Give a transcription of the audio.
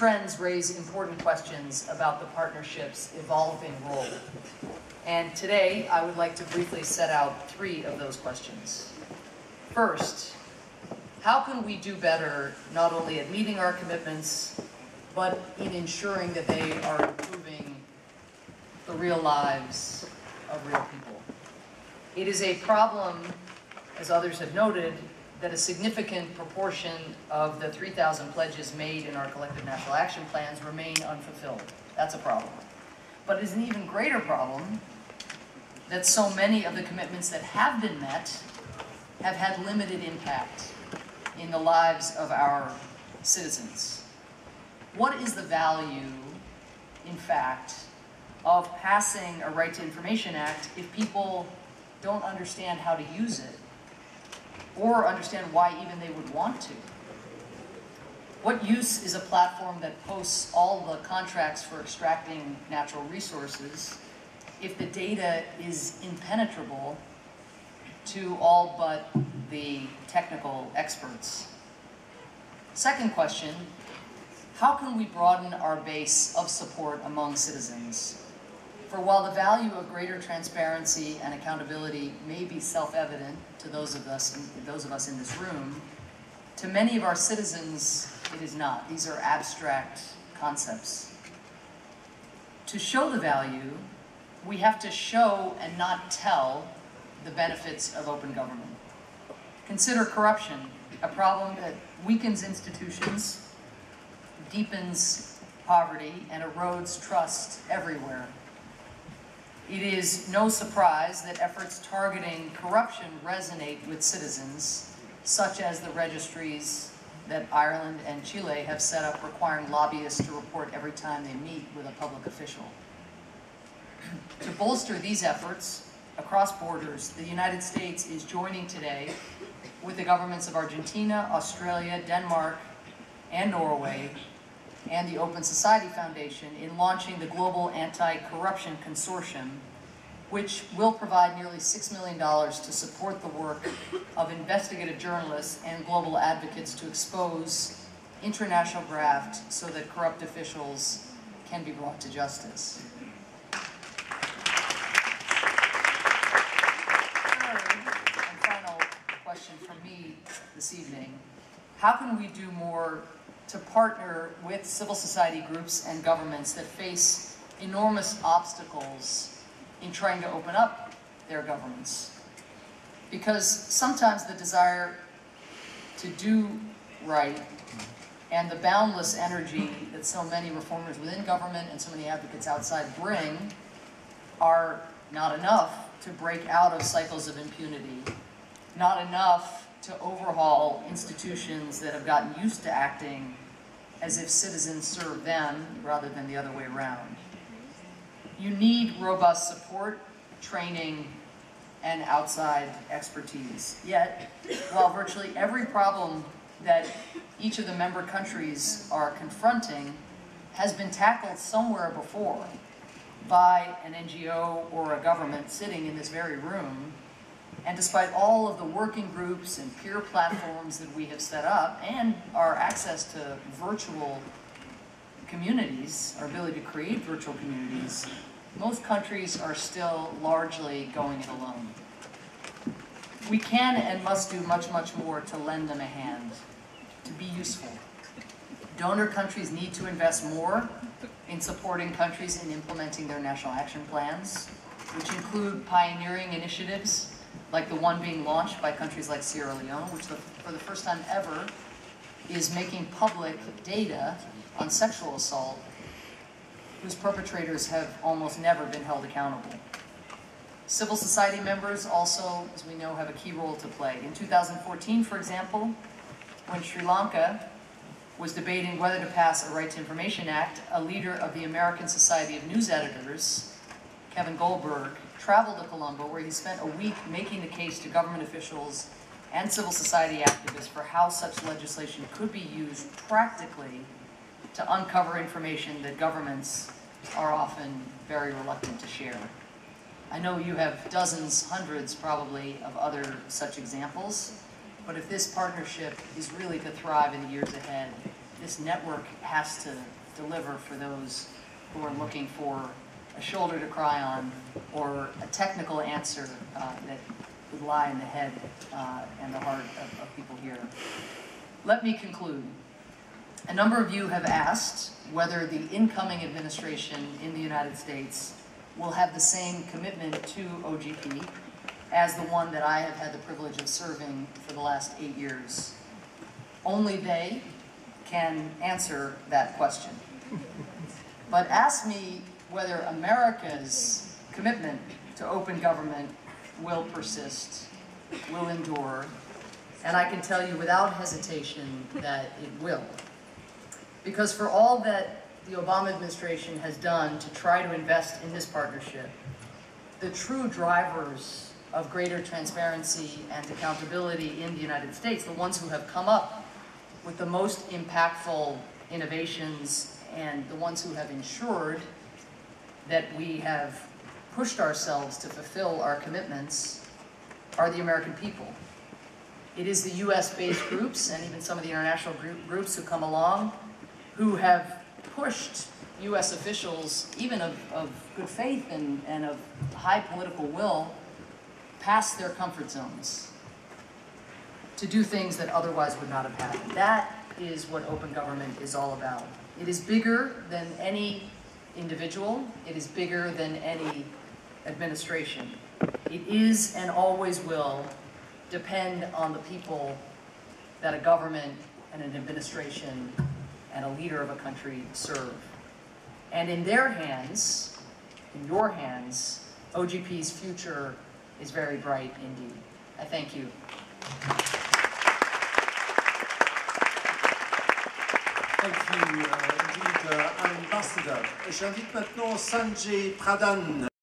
trends raise important questions about the partnership's evolving role. And today, I would like to briefly set out 3 of those questions. First, how can we do better not only at meeting our commitments, but in ensuring that they are improving the real lives of real people? It is a problem, as others have noted, that a significant proportion of the 3,000 pledges made in our collective national action plans remain unfulfilled. That's a problem. But it is an even greater problem that so many of the commitments that have been met have had limited impact in the lives of our citizens. What is the value, in fact, of passing a Right to Information Act if people don't understand how to use it, or understand why even they would want to? What use is a platform that posts all the contracts for extracting natural resources if the data is impenetrable to all but the technical experts? Second question, how can we broaden our base of support among citizens? For while the value of greater transparency and accountability may be self-evident to those of us in this room, to many of our citizens it is not. These are abstract concepts. To show the value, we have to show and not tell the benefits of open government. Consider corruption, a problem that weakens institutions, deepens poverty, and erodes trust everywhere. It is no surprise that efforts targeting corruption resonate with citizens, such as the registries that Ireland and Chile have set up requiring lobbyists to report every time they meet with a public official. To bolster these efforts across borders, the United States is joining today with the governments of Argentina, Australia, Denmark, and Norway, and the Open Society Foundation in launching the Global Anti-Corruption Consortium, which will provide nearly $6 million to support the work of investigative journalists and global advocates to expose international graft so that corrupt officials can be brought to justice. Third and final question from me this evening, how can we do more to partner with civil society groups and governments that face enormous obstacles in trying to open up their governments? Because sometimes the desire to do right and the boundless energy that so many reformers within government and so many advocates outside bring are not enough to break out of cycles of impunity, not enough to overhaul institutions that have gotten used to acting as if citizens serve them rather than the other way around. You need robust support, training, and outside expertise. Yet, while virtually every problem that each of the member countries are confronting has been tackled somewhere before by an NGO or a government sitting in this very room, and despite all of the working groups and peer platforms that we have set up and our access to virtual communities, our ability to create virtual communities, most countries are still largely going it alone. We can and must do much, much more to lend them a hand, to be useful. Donor countries need to invest more in supporting countries in implementing their national action plans, which include pioneering initiatives like the one being launched by countries like Sierra Leone, which for the first time ever is making public data on sexual assault whose perpetrators have almost never been held accountable. Civil society members also, as we know, have a key role to play. In 2014, for example, when Sri Lanka was debating whether to pass a Right to Information Act, a leader of the American Society of News Editors, Kevin Goldberg, traveled to Colombo, where he spent a week making the case to government officials and civil society activists for how such legislation could be used practically to uncover information that governments are often very reluctant to share. I know you have dozens, hundreds probably, of other such examples, but if this partnership is really to thrive in the years ahead, this network has to deliver for those who are looking for a shoulder to cry on or a technical answer that would lie in the head and the heart of people here. Let me conclude. A number of you have asked whether the incoming administration in the United States will have the same commitment to OGP as the one that I have had the privilege of serving for the last 8 years. Only they can answer that question. But ask me whether America's commitment to open government will persist, will endure, and I can tell you without hesitation that it will. Because for all that the Obama administration has done to try to invest in this partnership, the true drivers of greater transparency and accountability in the United States, the ones who have come up with the most impactful innovations and the ones who have ensured that we have pushed ourselves to fulfill our commitments, are the American people. It is the US-based groups and even some of the international groups who come along who have pushed US officials, even of good faith and of high political will, past their comfort zones to do things that otherwise would not have happened. That is what open government is all about. It is bigger than any individual. It is bigger than any administration. It is and always will depend on the people that a government and an administration and a leader of a country serve. And in their hands, in your hands, OGP's future is very bright indeed. I thank you. Thank you, indeed, Ambassador. J'invite maintenant Sanjay Pradhan.